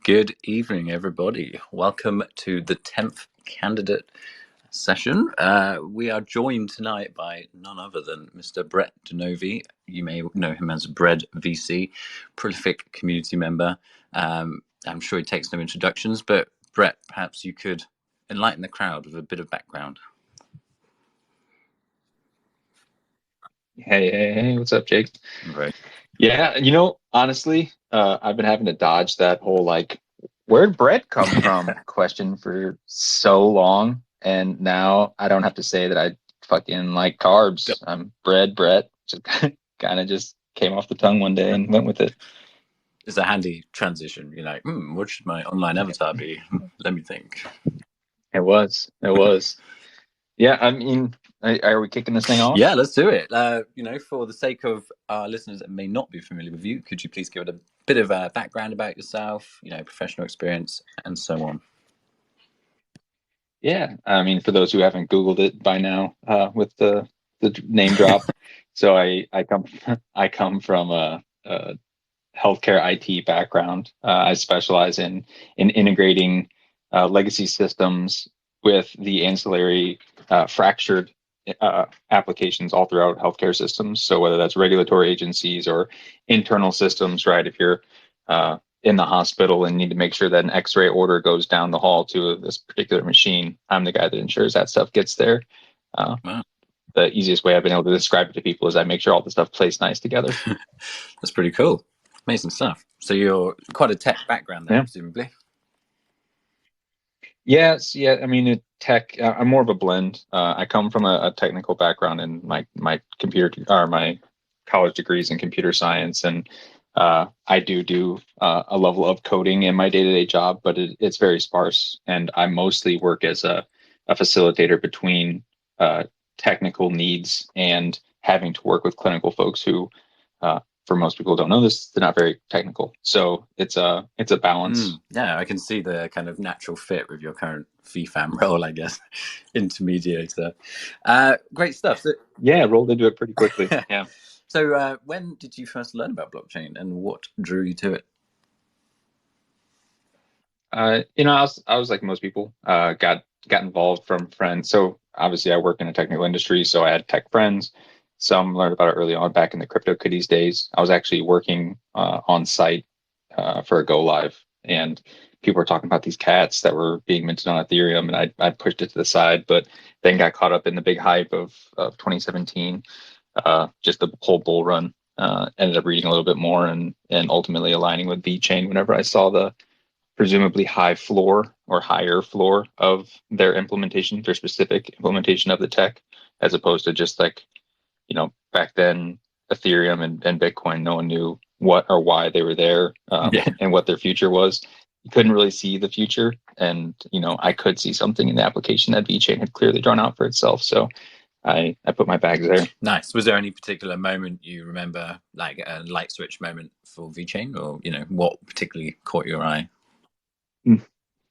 Good evening, everybody. Welcome to the 10th candidate session. We are joined tonight by none other than Mr. Brett DiNovi. You may know him as Bread VC, prolific community member. I'm sure he takes no introductions, but Brett, perhaps you could enlighten the crowd with a bit of background. Hey, what's up, Jake? Right. Yeah, honestly, I've been having to dodge that whole where'd bread come from question for so long, and now I don't have to say that I fucking like carbs. I'm bread, Brett. Just kind of just came off the tongue one day and went with it. It's a handy transition. You're like, what should my online avatar be? Let me think. It was. Yeah, I mean, are we kicking this thing off? Yeah, let's do it. For the sake of our listeners that may not be familiar with you, could you please give it a bit of a background about yourself, professional experience, and so on? Yeah, I mean, for those who haven't Googled it by now, with the name drop, so I come from a healthcare IT background. I specialize in integrating legacy systems with the ancillary fractured applications all throughout healthcare systems. So whether that's regulatory agencies or internal systems, right? If you're in the hospital and need to make sure that an X-ray order goes down the hall to this particular machine, I'm the guy that ensures that stuff gets there. Wow. The easiest way I've been able to describe it to people is I make sure all the stuff plays nice together. That's pretty cool. Amazing stuff. So you're quite a tech background then, presumably. Yes, yeah. I mean, tech. I'm more of a blend. I come from a technical background, and my computer or my college degrees in computer science, and I do a level of coding in my day-to-day job, but it's very sparse, and I mostly work as a facilitator between technical needs and having to work with clinical folks who, for most people who don't know this, they're not very technical. So it's a balance. Yeah, I can see the kind of natural fit with your current VFAM role, I guess, intermediator. Great stuff. So, yeah, rolled into it pretty quickly. Yeah. So when did you first learn about blockchain, and what drew you to it? I was like most people, got involved from friends. So obviously I work in a technical industry, so I had tech friends. Some learned about it early on back in the CryptoKitties days. I was actually working on site for a go live, and people were talking about these cats that were being minted on Ethereum, and I pushed it to the side, but then got caught up in the big hype of 2017, just the whole bull run. Ended up reading a little bit more and ultimately aligning with VeChain whenever I saw the presumably high floor or higher floor of their implementation, their specific implementation of the tech, as opposed to just back then Ethereum and Bitcoin, no one knew what or why they were there, and what their future was. You couldn't really see the future, and I could see something in the application that VeChain had clearly drawn out for itself. So I put my bags there. Nice. Was there any particular moment you remember, like a light switch moment for VeChain, or what particularly caught your eye?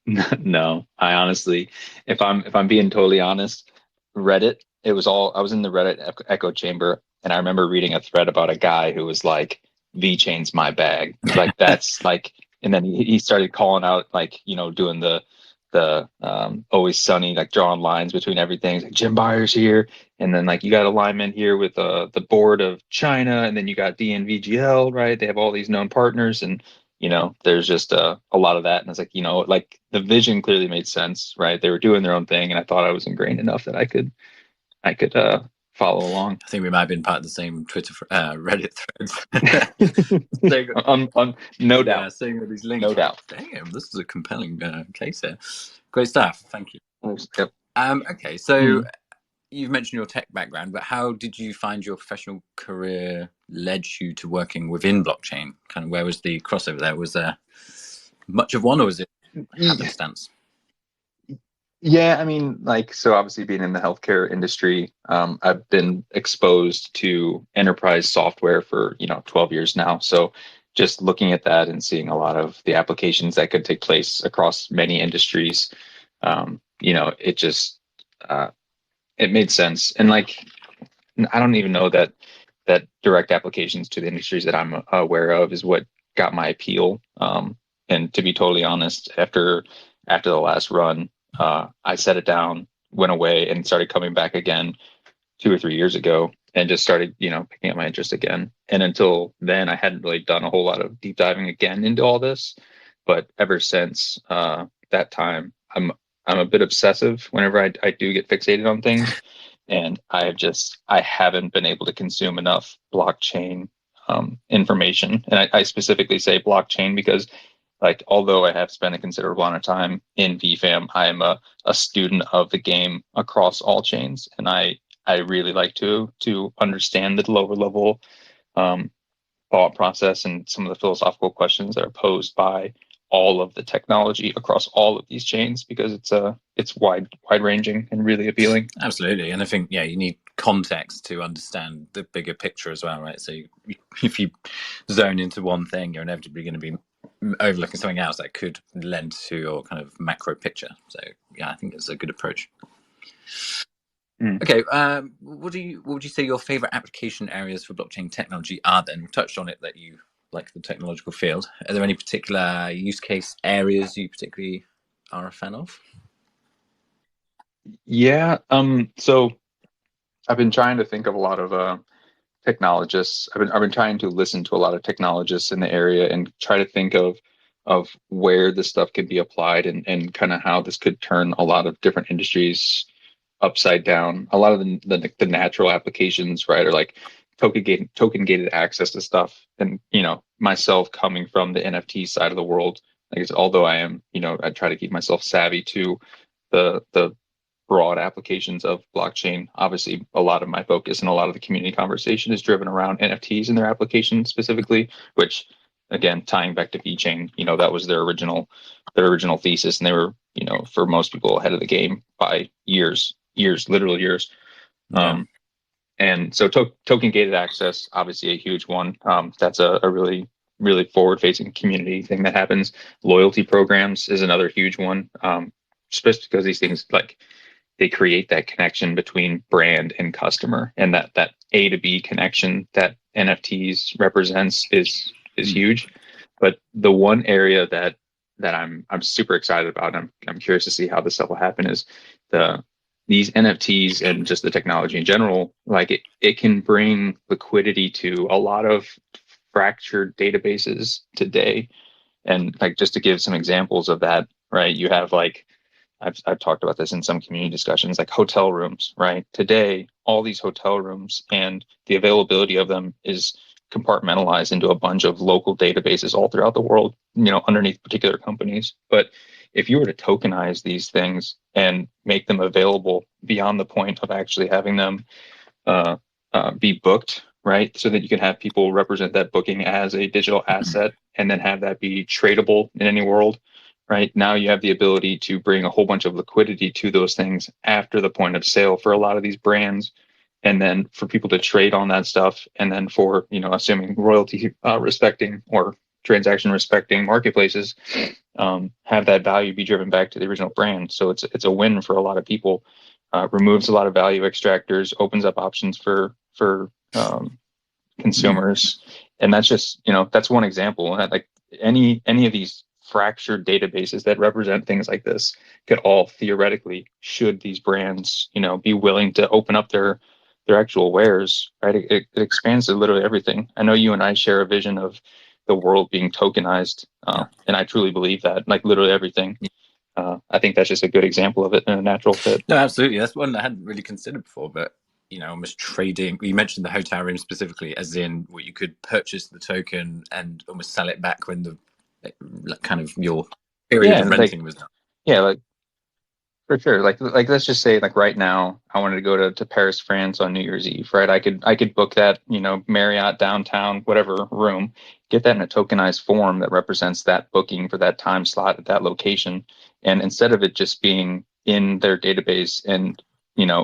No, I honestly, if I'm being totally honest, Reddit, I was in the Reddit echo chamber, and I remember reading a thread about a guy who was like, VeChain's my bag. Like that's like, and then he started calling out, like, doing the always sunny, like drawing lines between everything. It's like Jim Byers here, and then like you got alignment here with the board of China, and then you got DNVGL, right? They have all these known partners, and there's just a lot of that. And it's like, like the vision clearly made sense, right? They were doing their own thing, and I thought I was ingrained enough that I could follow along. I think we might have been part of the same Twitter Reddit threads. No doubt. Seeing all these links. No doubt. Damn, this is a compelling case here. Great stuff. Thank you. Yep. Okay, so you've mentioned your tech background, but how did you find your professional career led you to working within blockchain? Kind of where was the crossover there? Was there much of one, or was it happenstance? Yeah, I mean, so obviously being in the healthcare industry, I've been exposed to enterprise software for, 12 years now. So just looking at that and seeing a lot of the applications that could take place across many industries, it just, it made sense. And I don't even know that direct applications to the industries that I'm aware of is what got my appeal. And to be totally honest, after the last run, I set it down, went away, and started coming back again 2 or 3 years ago, and just started, picking up my interest again. And until then, I hadn't really done a whole lot of deep diving again into all this. But ever since that time, I'm a bit obsessive whenever I do get fixated on things, and I haven't been able to consume enough blockchain information. And I specifically say blockchain because, like, although I have spent a considerable amount of time in VFam, I am a student of the game across all chains, and I really like to understand the lower level thought process and some of the philosophical questions that are posed by all of the technology across all of these chains, because it's wide ranging and really appealing. Absolutely. And I think, you need context to understand the bigger picture as well, right? So if you zone into one thing, you're inevitably going to be overlooking something else that could lend to your kind of macro picture. So yeah, I think it's a good approach. Okay, what would you say your favorite application areas for blockchain technology are then? We touched on it that you like the technological field. Are there any particular use case areas you particularly are a fan of? Yeah. So I've been trying to think of a lot of technologists. I've been trying to listen to a lot of technologists in the area and try to think of where this stuff could be applied, and kind of how this could turn a lot of different industries upside down. A lot of the natural applications, right, are like token gated access to stuff. And myself coming from the NFT side of the world, like, although I am, I try to keep myself savvy to the broad applications of blockchain. Obviously, a lot of my focus and a lot of the community conversation is driven around NFTs and their application specifically, which, again, tying back to VeChain, that was their original thesis, and they were, for most people, ahead of the game by years, literal years. Yeah. And so token gated access, obviously a huge one. That's a really, really forward facing community thing that happens. Loyalty programs is another huge one, especially because these things, like, they create that connection between brand and customer, and that A to B connection that NFTs represents is huge. But the one area that I'm super excited about, and I'm curious to see how this stuff will happen, is these NFTs and just the technology in general. Like, it can bring liquidity to a lot of fractured databases today. And, like, just to give some examples of that, right? You have, like, I've talked about this in some community discussions, like hotel rooms, right? Today, all these hotel rooms and the availability of them is compartmentalized into a bunch of local databases all throughout the world, underneath particular companies. But if you were to tokenize these things and make them available beyond the point of actually having them be booked, right? So that you can have people represent that booking as a digital asset and then have that be tradable in any world. Right now, you have the ability to bring a whole bunch of liquidity to those things after the point of sale for a lot of these brands, and then for people to trade on that stuff, and then for, assuming royalty respecting or transaction respecting marketplaces, have that value be driven back to the original brand. So it's a win for a lot of people. Removes a lot of value extractors, opens up options for consumers, and that's just that's one example. Like, any of these fractured databases that represent things like this could all theoretically, should these brands be willing to open up their actual wares, right, it expands to literally everything. I know you and I share a vision of the world being tokenized, and I truly believe that, like, literally everything. I think that's just a good example of it in a natural fit. No, absolutely. That's one I hadn't really considered before, but almost trading. You mentioned the hotel room specifically, as in what you could purchase the token and almost sell it back when the kind of your period of renting was done. Yeah, like, for sure. Like let's just say, like, right now, I wanted to go to Paris, France on New Year's Eve, right? I could book that, Marriott downtown, whatever room, get that in a tokenized form that represents that booking for that time slot at that location. And instead of it just being in their database and,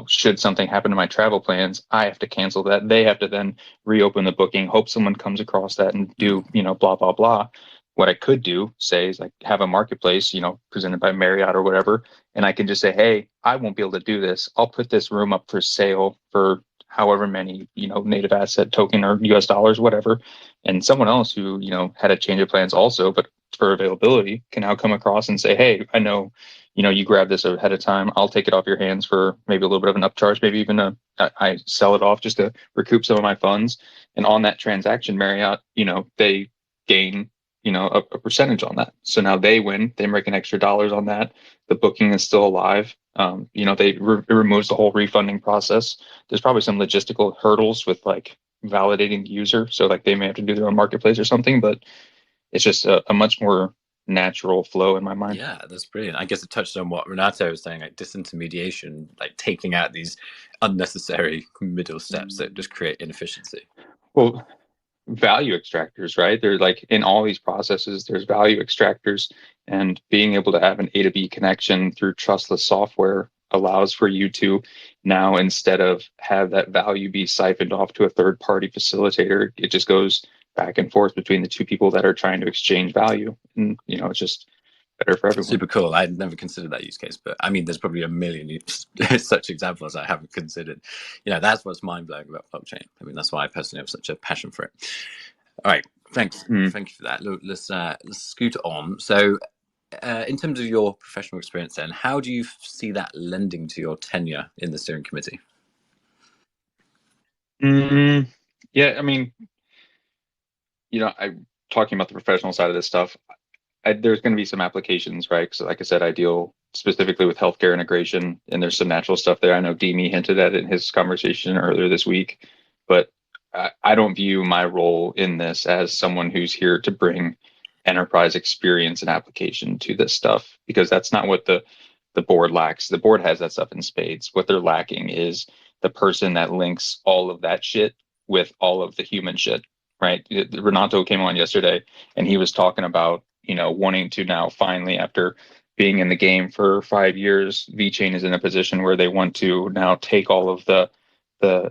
should something happen to my travel plans, I have to cancel that. They have to then reopen the booking, hope someone comes across that and do, blah, blah, blah. What I could do, say, is, like, have a marketplace, presented by Marriott or whatever, and I can just say, hey, I won't be able to do this. I'll put this room up for sale for however many, native asset token or US dollars, whatever. And someone else who, had a change of plans also, but for availability can now come across and say, hey, I know, you grab this ahead of time. I'll take it off your hands for maybe a little bit of an upcharge, maybe even I sell it off just to recoup some of my funds. And on that transaction, Marriott, they gain, a percentage on that. So now they win, they make an extra dollars on that. The booking is still alive. It removes the whole refunding process. There's probably some logistical hurdles with like validating the user. So like they may have to do their own marketplace or something, but it's just a much more natural flow in my mind. Yeah, that's brilliant. I guess it touched on what Renato was saying, like disintermediation, like taking out these unnecessary middle steps that just create inefficiency. Well, value extractors, right? They're like in all these processes, there's value extractors, and being able to have an A to B connection through trustless software allows for you to now, instead of have that value be siphoned off to a third party facilitator, it just goes back and forth between the two people that are trying to exchange value. And, it's just better for everyone. Super cool. I'd never considered that use case, but I mean, there's probably a million such examples I haven't considered. That's what's mind blowing about blockchain. I mean, that's why I personally have such a passion for it. All right, thanks. Thank you for that. Look, let's scoot on. So, in terms of your professional experience, then, how do you see that lending to your tenure in the steering committee? Yeah, I mean, I'm talking about the professional side of this stuff. There's going to be some applications, right? Because like I said, I deal specifically with healthcare integration, and there's some natural stuff there. I know Demi hinted at it in his conversation earlier this week, but I don't view my role in this as someone who's here to bring enterprise experience and application to this stuff, because that's not what the board lacks. The board has that stuff in spades. What they're lacking is the person that links all of that shit with all of the human shit, right? Renato came on yesterday and he was talking about, wanting to now finally, after being in the game for 5 years, VeChain is in a position where they want to now take all of the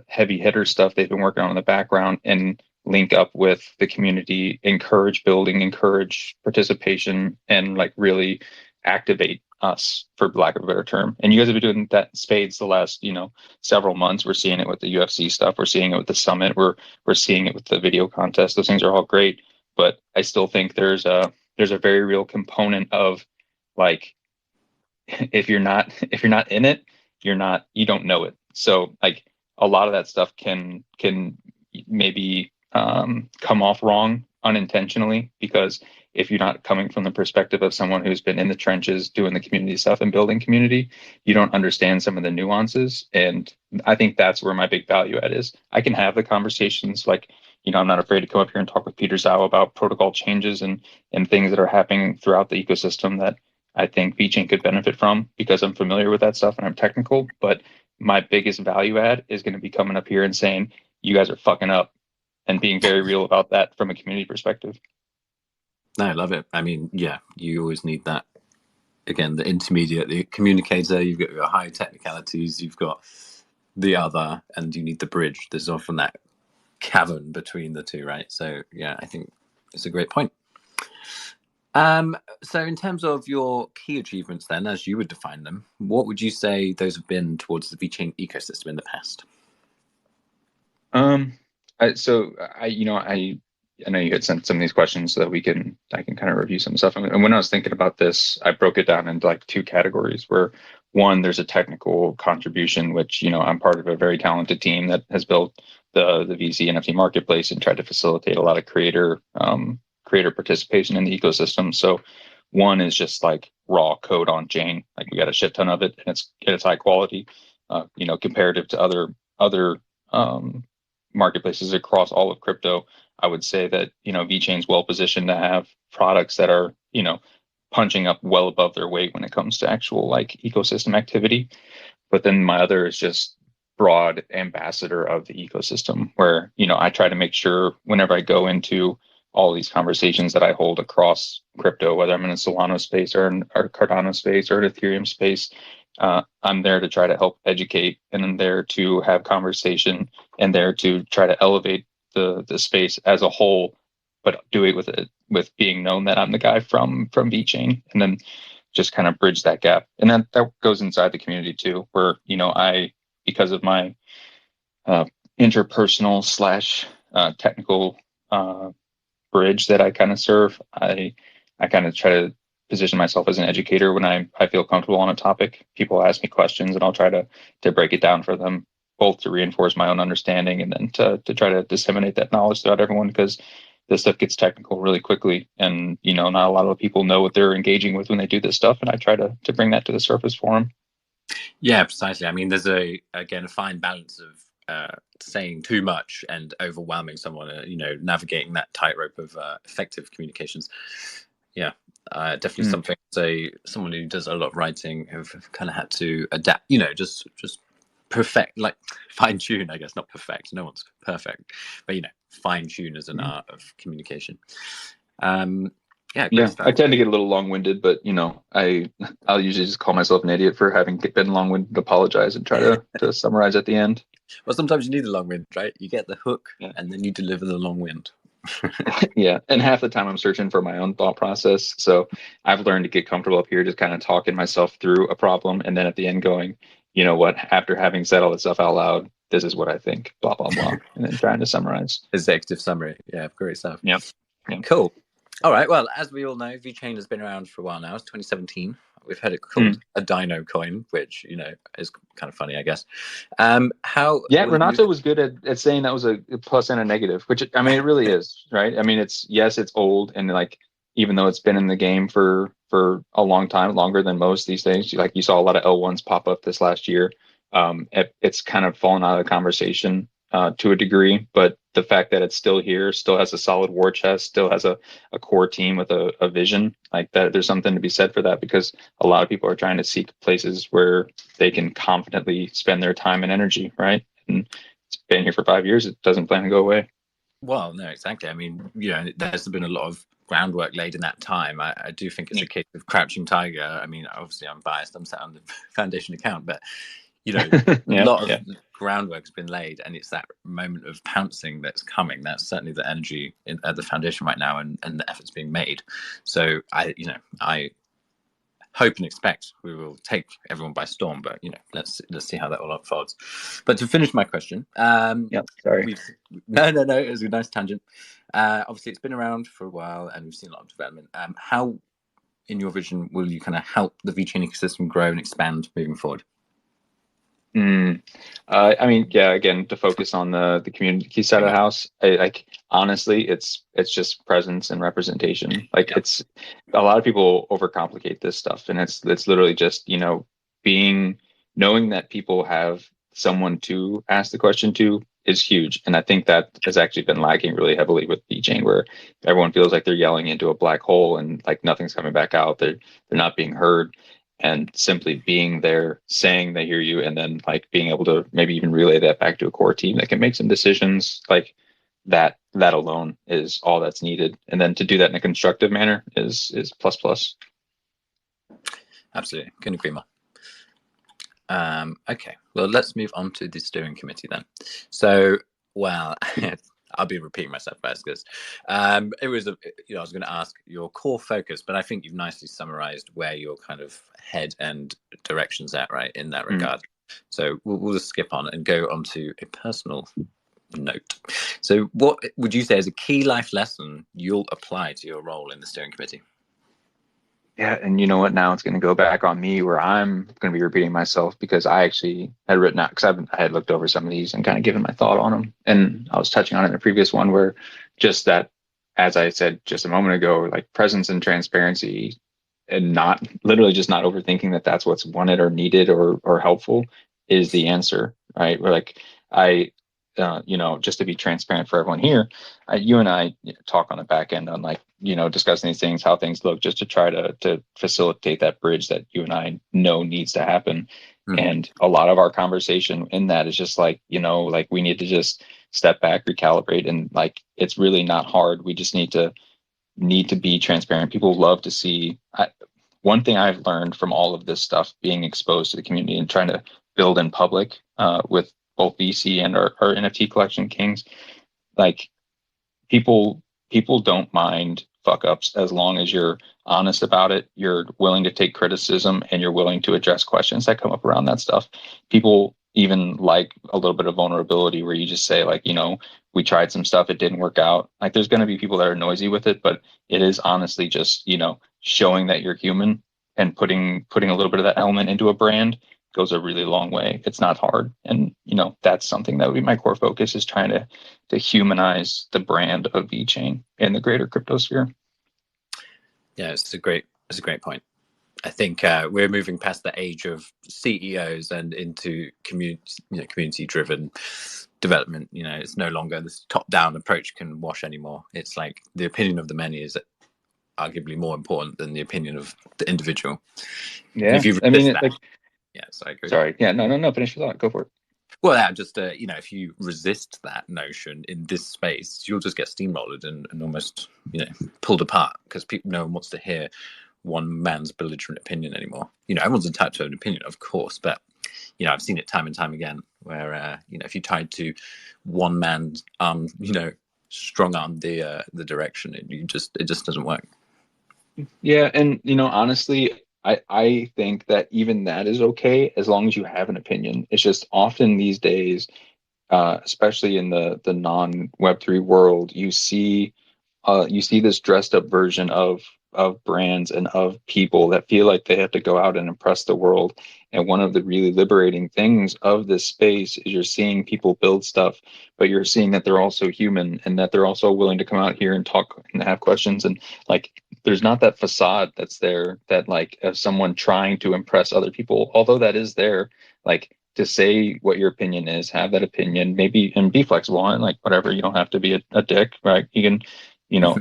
heavy hitter stuff they've been working on in the background and link up with the community, encourage building, encourage participation, and like really activate us, for lack of a better term. And you guys have been doing that in spades the last, several months. We're seeing it with the UFC stuff. We're seeing it with the summit. We're seeing it with the video contest. Those things are all great, but I still think there's a very real component of like, if you're not in it, you don't know it. So like a lot of that stuff can maybe come off wrong unintentionally, because if you're not coming from the perspective of someone who's been in the trenches doing the community stuff and building community, you don't understand some of the nuances. And I think that's where my big value add is. I can have the conversations, like, I'm not afraid to come up here and talk with Peter Zhao about protocol changes and things that are happening throughout the ecosystem that I think VeChain could benefit from, because I'm familiar with that stuff and I'm technical. But my biggest value add is going to be coming up here and saying, you guys are fucking up, and being very real about that from a community perspective. No, I love it. I mean, yeah, you always need that. Again, the intermediate, the communicator, you've got your high technicalities, you've got the other, and you need the bridge. There's often that cavern between the two, right? So, yeah, I think it's a great point. So in terms of your key achievements then, as you would define them, what would you say those have been towards the VeChain ecosystem in the past? I know you had sent some of these questions so that I can kind of review some stuff. And when I was thinking about this, I broke it down into like two categories, where one, there's a technical contribution, which, I'm part of a very talented team that has built the VeSea NFT marketplace and tried to facilitate a lot of creator participation in the ecosystem. So one is just like raw code on chain. Like we got a shit ton of it, and it's high quality, comparative to other marketplaces across all of crypto. I would say that, VeChain's well positioned to have products that are, punching up well above their weight when it comes to actual like ecosystem activity. But then my other is just broad ambassador of the ecosystem, where, I try to make sure whenever I go into all these conversations that I hold across crypto, whether I'm in a Solana space or Cardano space or an Ethereum space, I'm there to try to help educate, and I'm there to have conversation, and there to try to elevate the space as a whole, but do it with being known that I'm the guy from VeChain, and then just kind of bridge that gap. And that goes inside the community too, where, I, because of my interpersonal / technical bridge that I kind of serve, I I kind of try to position myself as an educator when I feel comfortable on a topic. People ask me questions and I'll try to break it down for them, both to reinforce my own understanding and then to try to disseminate that knowledge throughout everyone, because this stuff gets technical really quickly, and not a lot of people know what they're engaging with when they do this stuff, and I try to bring that to the surface for them. Yeah, precisely. I mean, there's a fine balance of saying too much and overwhelming someone, navigating that tightrope of effective communications. Yeah, definitely something. Someone who does a lot of writing have kind of had to adapt, just perfect, like fine tune, I guess, not perfect. No one's perfect, but fine tune as an art of communication. Yeah, I tend to get a little long-winded, but I'll usually just call myself an idiot for having been long-winded, apologize, and try to summarize at the end. Well, sometimes you need the long wind, right? You get the hook, and then you deliver the long wind. Yeah, and half the time I'm searching for my own thought process. So I've learned to get comfortable up here, just kind of talking myself through a problem, and then at the end going, you know what? After having said all this stuff out loud, this is what I think. Blah blah blah, and then trying to summarize. Executive summary. Yeah, great stuff. Yep. Cool. All right. Well, as we all know, VeChain has been around for a while now. It's 2017. We've heard it called a Dino coin, which is kind of funny, I guess. Renato was good at saying that was a plus and a negative, which I mean it really is, right? I mean it's old, and like even though it's been in the game for a long time, longer than most these days. Like you saw a lot of L1s pop up this last year. It's kind of fallen out of the conversation to a degree, but the fact that it's still here, still has a solid war chest, still has a core team with a vision like that, there's something to be said for that, because a lot of people are trying to seek places where they can confidently spend their time and energy, right? And it's been here for 5 years. It doesn't plan to go away. Well, no, exactly. I mean, there's been a lot of groundwork laid in that time. I do think it's a case of crouching tiger. I mean, obviously I'm biased. I'm sat on the foundation account, but a lot of groundwork has been laid, and it's that moment of pouncing that's coming. That's certainly the energy at the foundation right now, and the efforts being made. So I hope and expect we will take everyone by storm, but let's see how that all unfolds. But to finish my question, sorry. No, it was a nice tangent. Obviously, it's been around for a while, and we've seen a lot of development. How, in your vision, will you kind of help the VeChain ecosystem grow and expand moving forward? I mean, again, to focus on the community side of the house, honestly, it's just presence and representation. It's a lot of people overcomplicate this stuff, and it's literally just knowing that people have someone to ask the question to is huge. And I think that has actually been lacking really heavily with VeChain, where everyone feels like they're yelling into a black hole and like nothing's coming back out. They're not being heard. And simply being there, saying they hear you, and then like being able to maybe even relay that back to a core team that can make some decisions, like that alone is all that's needed. And then to do that in a constructive manner is plus. Absolutely, couldn't agree more. Okay, well, let's move on to the steering committee then. So, well, I'll be repeating myself first because it was I was going to ask your core focus, but I think you've nicely summarized where your kind of head and direction's at, right, in that regard. So we'll just skip on and go on to a personal note. So what would you say is a key life lesson you'll apply to your role in the steering committee? Yeah, and you know what? Now it's going to go back on me where I'm going to be repeating myself, because I actually had written out, because I had looked over some of these and kind of given my thought on them. And I was touching on it in the previous one, where just that, as I said just a moment ago, like presence and transparency, and not literally just not overthinking that that's what's wanted or needed or helpful is the answer, right? Where like just to be transparent for everyone here, you and I talk on the back end on like, discussing these things, how things look, just to try to facilitate that bridge that you and I know needs to happen. Mm-hmm. And a lot of our conversation in that is just like, like we need to just step back, recalibrate. And like, it's really not hard. We just need to be transparent. People love to see. One thing I've learned from all of this stuff, being exposed to the community and trying to build in public with both VC and our NFT collection kings, like people don't mind fuck ups as long as you're honest about it, you're willing to take criticism, and you're willing to address questions that come up around that stuff. People, even like a little bit of vulnerability where you just say like, we tried some stuff, it didn't work out. Like there's going to be people that are noisy with it, but it is honestly just, showing that you're human and putting a little bit of that element into a brand goes a really long way. It's not hard. And, that's something that would be my core focus, is trying to humanize the brand of VeChain in the greater crypto sphere. Yeah, it's a great point. I think we're moving past the age of CEOs and into community-driven development. It's no longer this top-down approach can wash anymore. It's like the opinion of the many is arguably more important than the opinion of the individual. Yeah, I mean, yes, I agree. Sorry, yeah, no, finish your thought. Go for it. Well, yeah, just if you resist that notion in this space, you'll just get steamrolled and almost pulled apart, because no one wants to hear one man's belligerent opinion anymore. Everyone's entitled to an opinion, of course, but I've seen it time and time again where if you tied to one man's strong arm the direction, it just doesn't work. Yeah, and honestly, I think that even that is okay as long as you have an opinion. It's just often these days, especially in the non Web3 world, you see this dressed up version of brands and of people that feel like they have to go out and impress the world. And one of the really liberating things of this space is you're seeing people build stuff, but you're seeing that they're also human and that they're also willing to come out here and talk and have questions. And like, there's not that facade that's there that like of someone trying to impress other people, although that is there. Like, to say what your opinion is, have that opinion, maybe, and be flexible on it. Like, whatever, you don't have to be a dick, right? You can,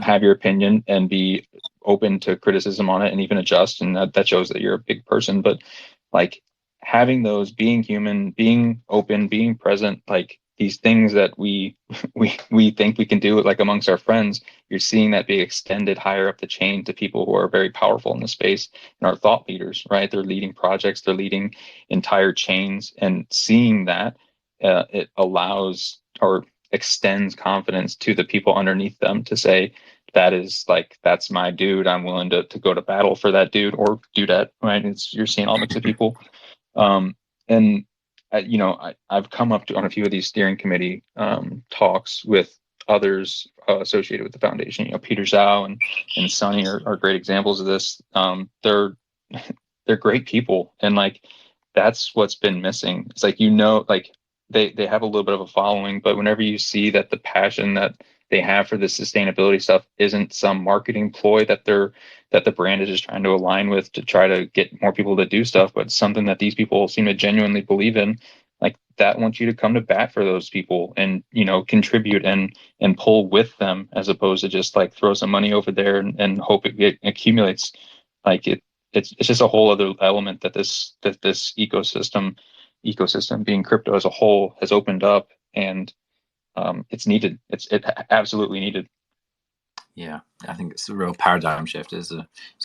have your opinion and be open to criticism on it and even adjust. And that shows that you're a big person. But like, having those, being human, being open, being present, like these things that we think we can do it like amongst our friends, you're seeing that be extended higher up the chain to people who are very powerful in the space and are thought leaders, right? They're leading projects, they're leading entire chains, and seeing that it allows or extends confidence to the people underneath them to say, that's my dude. I'm willing to go to battle for that dude or do that, right? You're seeing all mix of people. And I've come up on a few of these steering committee talks with others associated with the foundation. Peter Zhao and Sonny are great examples of this. They're great people, and like that's what's been missing. It's like like they have a little bit of a following, but whenever you see that the passion that they have for the sustainability stuff isn't some marketing ploy that the brand is just trying to align with to try to get more people to do stuff, but something that these people seem to genuinely believe in, like that wants you to come to bat for those people and contribute and pull with them, as opposed to just like throw some money over there and hope it accumulates. Like it's just a whole other element that this ecosystem being crypto as a whole has opened up, and it's needed. It's absolutely needed. Yeah, I think it's a real paradigm shift. It's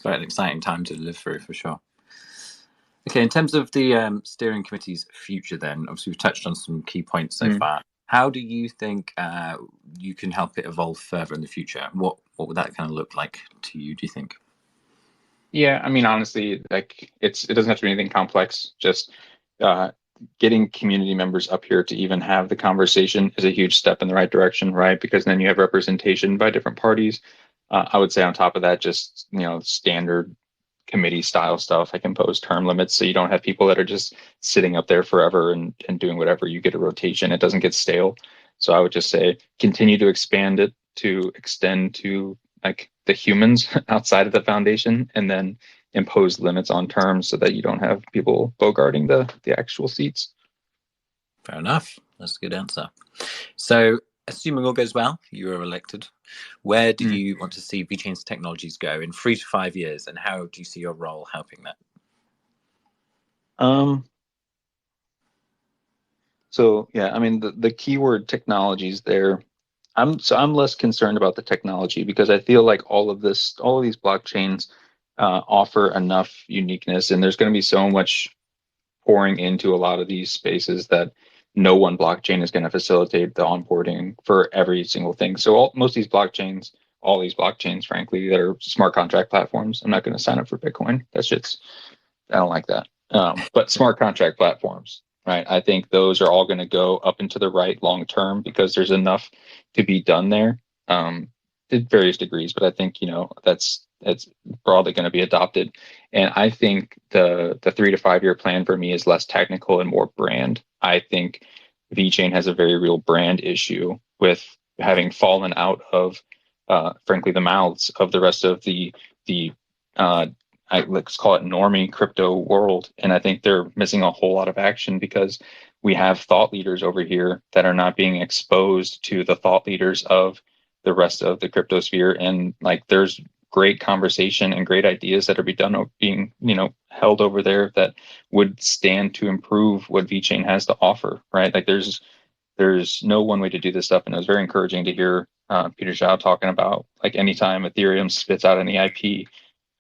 quite an exciting time to live through, for sure. Okay, in terms of the steering committee's future, then obviously we've touched on some key points so far. How do you think you can help it evolve further in the future? What would that kind of look like to you, do you think? Yeah, I mean, honestly, like it doesn't have to be anything complex. Just getting community members up here to even have the conversation is a huge step in the right direction, right? Because then you have representation by different parties. I would say on top of that, just standard committee style stuff. I can impose term limits so you don't have people that are just sitting up there forever and doing whatever. You get a rotation. It doesn't get stale. So I would just say continue to expand it to extend to like the humans outside of the foundation, and then impose limits on terms so that you don't have people bogarting the actual seats. Fair enough. That's a good answer. So, assuming all goes well, you are elected. Where do you want to see VeChain's technologies go in 3 to 5 years, and how do you see your role helping that? So yeah, I mean the keyword technologies there. I'm less concerned about the technology because I feel like all of these blockchains offer enough uniqueness, and there's going to be so much pouring into a lot of these spaces that no one blockchain is going to facilitate the onboarding for every single thing. So all these blockchains, frankly, that are smart contract platforms. I'm not going to sign up for Bitcoin. I don't like that. But smart contract platforms, right? I think those are all going to go up and to the right long term because there's enough to be done there, to various degrees. But I think that's broadly going to be adopted. And I think the 3 to 5 year plan for me is less technical and more brand. I think VeChain has a very real brand issue with having fallen out of, frankly, the mouths of the rest of the let's call it normie crypto world. And I think they're missing a whole lot of action because we have thought leaders over here that are not being exposed to the thought leaders of the rest of the crypto sphere. And like, there's great conversation and great ideas that are being held over there that would stand to improve what VeChain has to offer, right? Like there's no one way to do this stuff. And it was very encouraging to hear Peter Zhao talking about, like, anytime Ethereum spits out an EIP,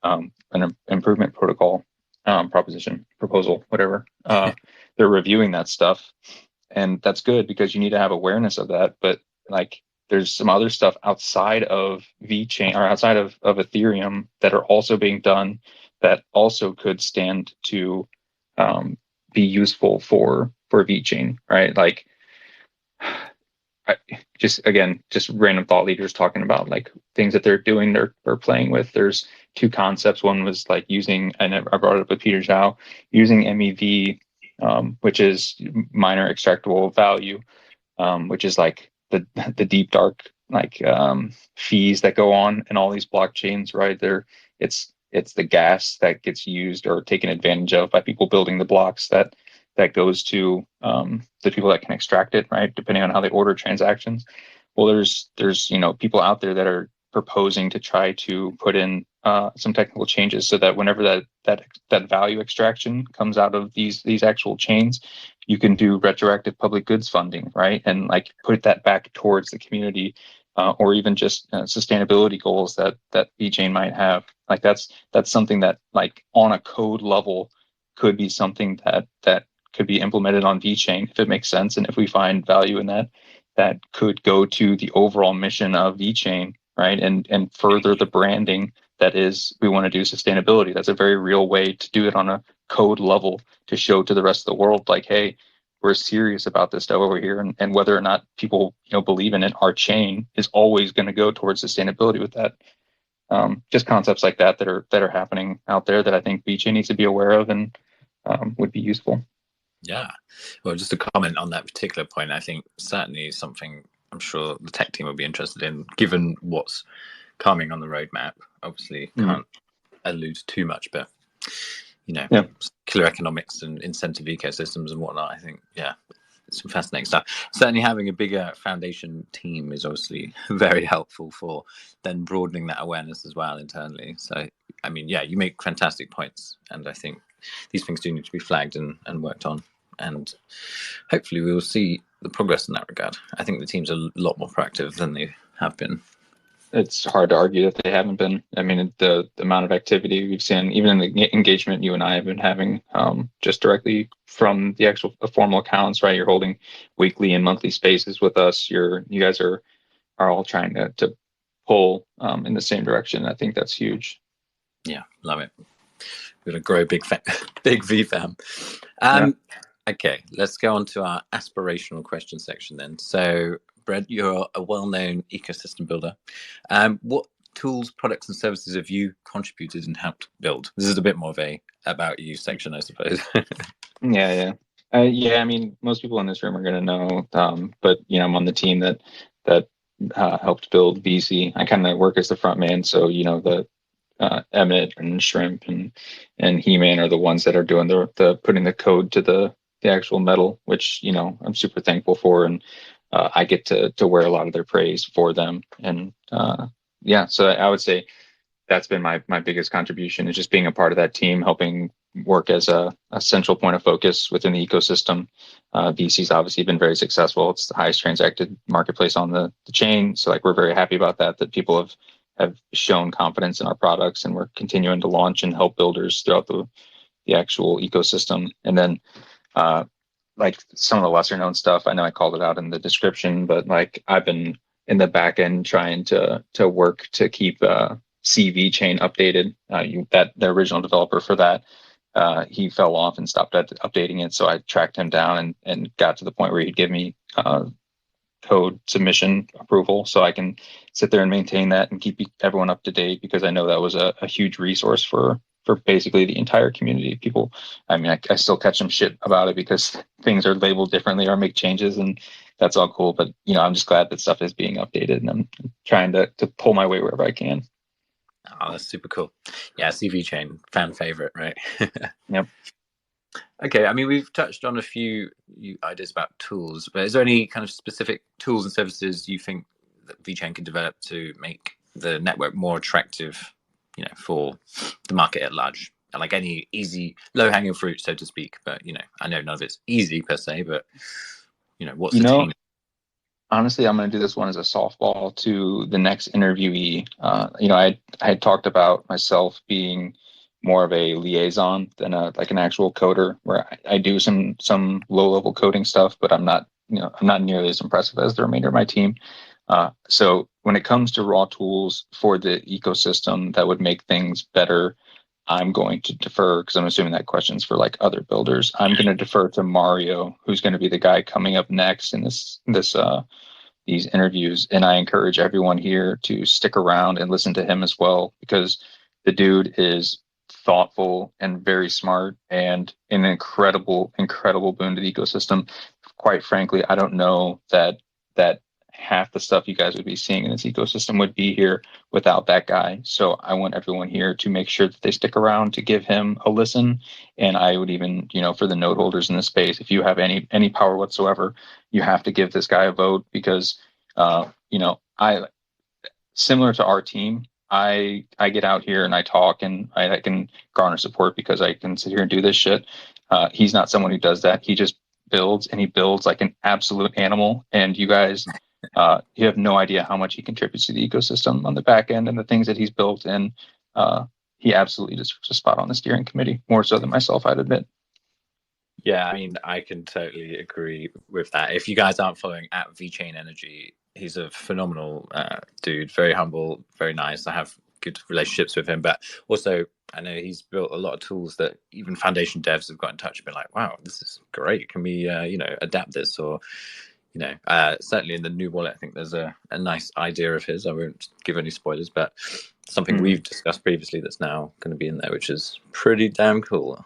an improvement protocol, proposal, whatever, they're reviewing that stuff. And that's good because you need to have awareness of that. But like, there's some other stuff outside of VeChain or outside of Ethereum that are also being done that also could stand to be useful for VeChain, right? Like, just random thought leaders talking about like things that they're doing, they're playing with. There's two concepts. One was like using, and I brought it up with Peter Zhao, using MEV, which is miner extractable value, which is like the deep dark like fees that go on in all these blockchains, right? It's the gas that gets used or taken advantage of by people building the blocks that goes to the people that can extract it, right? Depending on how they order transactions. Well, there's people out there that are proposing to try to put in some technical changes so that whenever that value extraction comes out of these actual chains, you can do retroactive public goods funding, right? And like put that back towards the community, or even just sustainability goals that VeChain might have. Like that's something that like on a code level could be something that could be implemented on VeChain if it makes sense, and if we find value in that could go to the overall mission of VeChain, right? And further the branding that is, we want to do sustainability. That's a very real way to do it on a code level to show to the rest of the world, like, hey, we're serious about this stuff over here, and whether or not people believe in it, our chain is always going to go towards sustainability with that. Just concepts like that are happening out there that I think VeChain needs to be aware of and would be useful. Yeah. Well, just to comment on that particular point, I think certainly something I'm sure the tech team will be interested in, given what's coming on the roadmap. Obviously, can't allude too much, but killer economics and incentive ecosystems and whatnot. I think, some fascinating stuff. Certainly having a bigger foundation team is obviously very helpful for then broadening that awareness as well internally. So, I mean, you make fantastic points, and I think these things do need to be flagged and worked on, and hopefully we will see the progress in that regard. I think the team's a lot more proactive than they have been. It's hard to argue that they haven't been. I mean, the amount of activity we've seen, even in the engagement you and I have been having, just directly from the actual formal accounts, right? You're holding weekly and monthly spaces with us. You guys are all trying to pull in the same direction. I think that's huge. Yeah, love it. We're going to grow big V fam. Okay, let's go on to our aspirational question section then. So, Brett, you're a well-known ecosystem builder. What tools, products, and services have you contributed and helped build? This is a bit more of a about you section, I suppose. Yeah. I mean, most people in this room are going to know, but I'm on the team that helped build VeSea. I kind of work as the front man, so the Emmett and Shrimp and He-Man are the ones that are doing the putting the code to the actual metal, which I'm super thankful for, and I get to wear a lot of their praise for them. And so I would say that's been my biggest contribution, is just being a part of that team, helping work as a central point of focus within the ecosystem. VeSea's obviously been very successful. It's the highest transacted marketplace on the chain, so like we're very happy about that people have shown confidence in our products, and we're continuing to launch and help builders throughout the actual ecosystem. And then like some of the lesser known stuff, I know I called it out in the description, but like I've been in the back end trying to work to keep seevechain updated. The original developer for that he fell off and stopped updating it. So I tracked him down and got to the point where he'd give me code submission approval, so I can sit there and maintain that and keep everyone up to date, because I know that was a huge resource for basically the entire community of people. I mean, I still catch some shit about it because things are labeled differently or make changes, and that's all cool. But I'm just glad that stuff is being updated, and I'm trying to pull my weight wherever I can. Oh, that's super cool. Yeah, seevechain, fan favorite, right? Yep. Okay, I mean, we've touched on a few ideas about tools, but is there any kind of specific tools and services you think that VeChain can develop to make the network more attractive, for the market at large? And like any easy, low-hanging fruit, so to speak. But I know none of it's easy per se. But what's attainable? Honestly, I'm going to do this one as a softball to the next interviewee. I had talked about myself being more of a liaison than like an actual coder, where I do some low level coding stuff, but I'm not nearly as impressive as the remainder of my team. So when it comes to raw tools for the ecosystem that would make things better, I'm going to defer, because I'm assuming that question's for like other builders. I'm going to defer to Mario, who's going to be the guy coming up next in these interviews. And I encourage everyone here to stick around and listen to him as well, because the dude is thoughtful and very smart and an incredible boon to the ecosystem. Quite frankly, I don't know that half the stuff you guys would be seeing in this ecosystem would be here without that guy. So I want everyone here to make sure that they stick around to give him a listen. And I would even, for the node holders in this space, if you have any power whatsoever, you have to give this guy a vote, because I, similar to our team, I get out here and I talk, and I can garner support because I can sit here and do this shit. He's not someone who does that. He just builds, and he builds like an absolute animal. And you guys, you have no idea how much he contributes to the ecosystem on the back end and the things that he's built. And he absolutely deserves a spot on the steering committee, more so than myself, I'd admit. Yeah, I mean, I can totally agree with that. If you guys aren't following at VeChain Energy, he's a phenomenal dude, very humble, very nice. I have good relationships with him, but also I know he's built a lot of tools that even foundation devs have got in touch and been like, wow, this is great. Can we, adapt this? Or, certainly in the new wallet, I think there's a nice idea of his. I won't give any spoilers, but something we've discussed previously that's now going to be in there, which is pretty damn cool.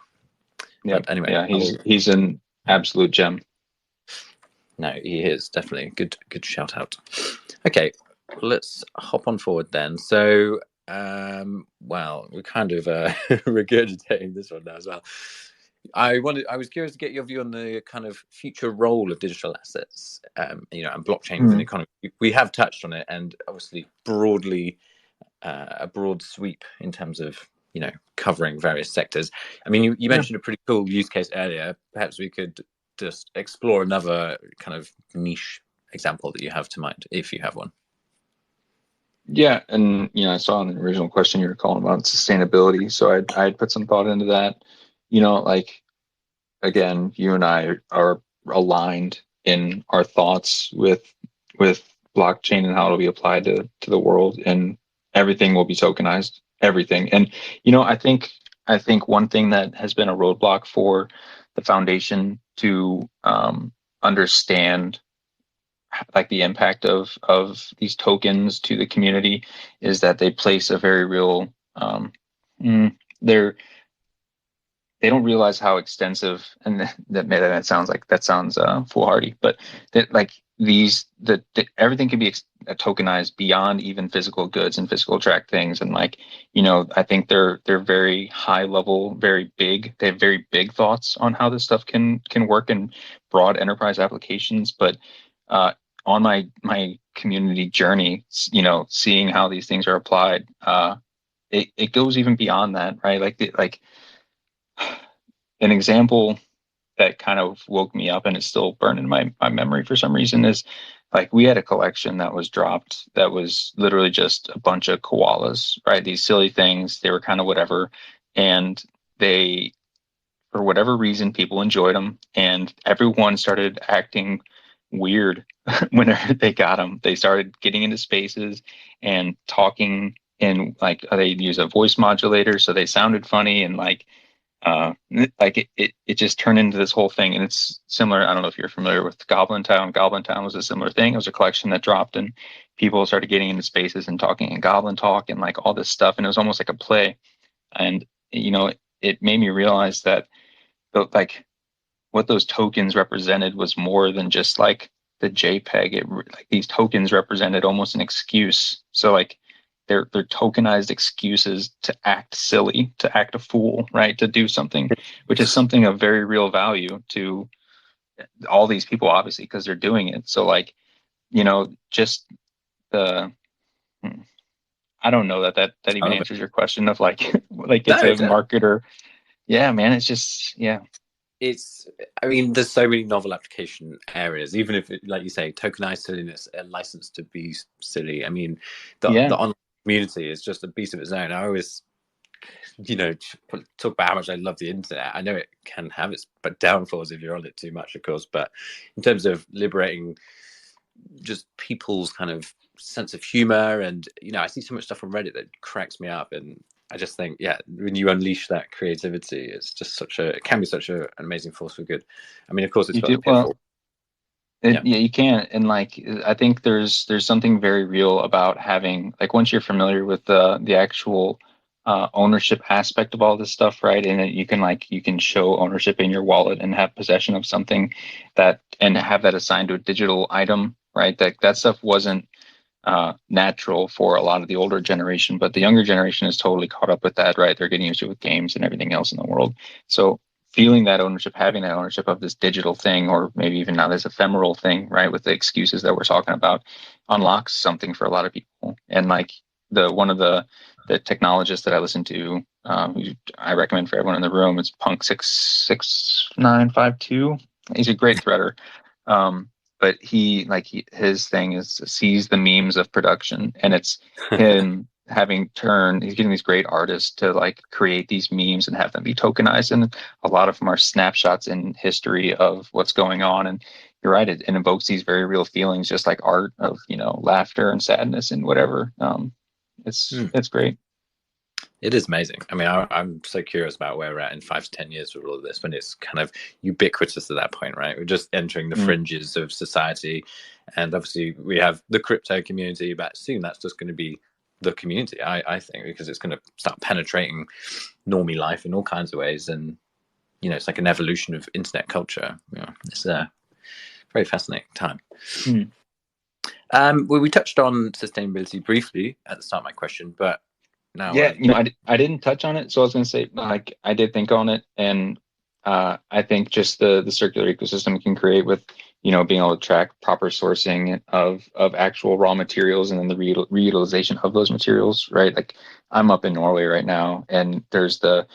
Yeah. But anyway, yeah, he's an absolute gem. No, he is definitely good shout out. Okay, let's hop on forward then. So, we're kind of regurgitating this one now as well. I was curious to get your view on the kind of future role of digital assets, and blockchain within the economy. We have touched on it, and obviously broadly, a broad sweep in terms of covering various sectors. I mean, you mentioned a pretty cool use case earlier. Perhaps we could just explore another kind of niche example that you have to mind, if you have one. Yeah, and I saw in the original question you were calling about sustainability, so I'd put some thought into that. Like, again, you and I are aligned in our thoughts with blockchain and how it'll be applied to the world, and everything will be tokenized, everything. And I think one thing that has been a roadblock for the foundation to understand like the impact of these tokens to the community is that they place a very real they don't realize how extensive, and that sounds foolhardy, but that like everything can be tokenized beyond even physical goods and physical track things. And like, I think they're very high level, very big. They have very big thoughts on how this stuff can work in broad enterprise applications. But on my community journey, seeing how these things are applied, it goes even beyond that, right? Like an example that kind of woke me up and it's still burned in my memory for some reason is like we had a collection that was dropped that was literally just a bunch of koalas, right? These silly things, they were kind of whatever. And they, for whatever reason, people enjoyed them, and everyone started acting weird whenever they got them. They started getting into spaces and talking, and like they use a voice modulator, so they sounded funny, and like like it just turned into this whole thing. And it's similar. I don't know if you're familiar with Goblin Town. Goblin Town was a similar thing. It was a collection that dropped, and people started getting into spaces and talking in Goblin talk and like all this stuff. And it was almost like a play. And it made me realize that like what those tokens represented was more than just like the JPEG. Like these tokens represented almost an excuse. So like they're tokenized excuses to act silly, to act a fool, right? To do something, which is something of very real value to all these people, obviously, because they're doing it. So like, just the I don't know that even answers your question of like like it's No, a it does. marketer. Yeah, man, it's just yeah. I mean, there's so many novel application areas, even if, like you say, tokenized silliness, a license to be silly. I mean, the Yeah. online community is just a beast of its own. I always, talk about how much I love the internet. I know it can have its downfalls if you're on it too much, of course, but in terms of liberating just people's kind of sense of humor, and I see so much stuff on Reddit that cracks me up, and I just think, yeah, when you unleash that creativity, it can be such an amazing force for good. I mean, of course, it's You got the do well. pitfall. Yeah. Yeah, you can. And like I think there's something very real about having like once you're familiar with the actual ownership aspect of all this stuff, right? And you can show ownership in your wallet and have possession of something that and have that assigned to a digital item, right? That stuff wasn't natural for a lot of the older generation, but the younger generation is totally caught up with that, right? They're getting used to it with games and everything else in the world. So feeling that ownership, having that ownership of this digital thing, or maybe even now this ephemeral thing, right? With the excuses that we're talking about, unlocks something for a lot of people. And like one of the technologists that I listen to, who I recommend for everyone in the room, is Punk66952. He's a great threader. But his thing is seize the memes of production, and it's him he's getting these great artists to like create these memes and have them be tokenized, and a lot of them are snapshots in history of what's going on. And you're right, it invokes these very real feelings, just like art of laughter and sadness and whatever. It's great. It is amazing. I mean, I'm so curious about where we're at in 5 to 10 years with all of this, when it's kind of ubiquitous at that point, right? We're just entering the Mm. fringes of society, and obviously we have the crypto community, but soon that's just going to be the community, I think, because it's going to start penetrating normie life in all kinds of ways, and it's like an evolution of internet culture. It's a very fascinating time. Mm. Well, we touched on sustainability briefly at the start of my question, but now, Yeah, I didn't touch on it, so I was going to say like I did think on it, and I think just the circular ecosystem can create with being able to track proper sourcing of actual raw materials and then the reutilization of those materials, right? Like I'm up in Norway right now, and there's the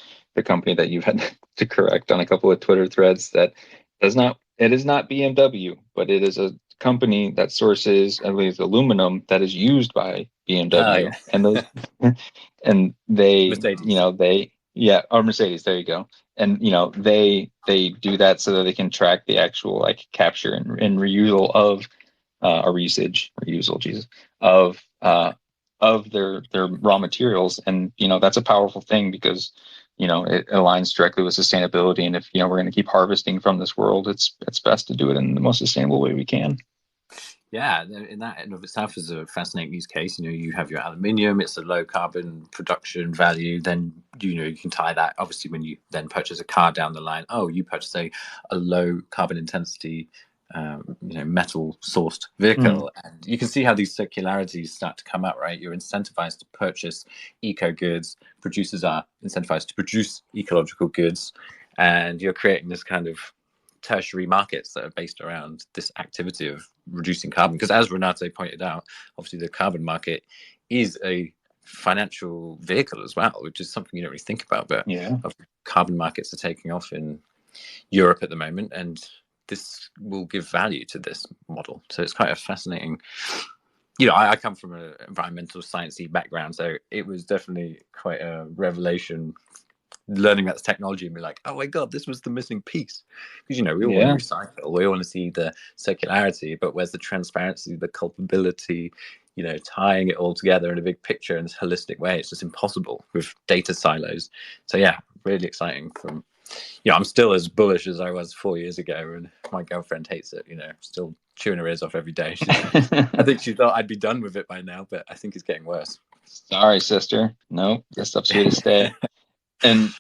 company that you've had to correct on a couple of Twitter threads that it is not BMW, but it is a company that sources at least aluminum that is used by BMW, yeah, and those and they Mercedes. yeah, or Mercedes, there you go. And they do that so that they can track the actual like capture and reusal of or reusal, Jesus, of their raw materials. And that's a powerful thing because it aligns directly with sustainability. And if we're going to keep harvesting from this world, it's best to do it in the most sustainable way we can. Yeah, in that and of itself is a fascinating use case. You have your aluminium; it's a low carbon production value. Then you can tie that, obviously, when you then purchase a car down the line. Oh, you purchase a low carbon intensity, metal sourced Mm. vehicle, and you can see how these circularities start to come up. Right, you're incentivized to purchase eco goods. Producers are incentivized to produce ecological goods, and you're creating this kind of tertiary markets that are based around this activity of reducing carbon. Because as Renate pointed out, obviously the carbon market is a financial vehicle as well, which is something you don't really think about. But Yeah. carbon markets are taking off in Europe at the moment, and this will give value to this model. So it's quite a fascinating. I come from an environmental sciencey background, so it was definitely quite a revelation learning about this technology and be like, oh my god, this was the missing piece. Because we all want to Yeah. recycle, we all want to see the circularity, but where's the transparency, the culpability? tying it all together in a big picture in this holistic way. It's just impossible with data silos. So yeah, really exciting. I'm still as bullish as I was 4 years ago, and my girlfriend hates it. Still chewing her ears off every day. I think she thought I'd be done with it by now, but I think it's getting worse. Sorry, sister. No, this stuff's here to stay. And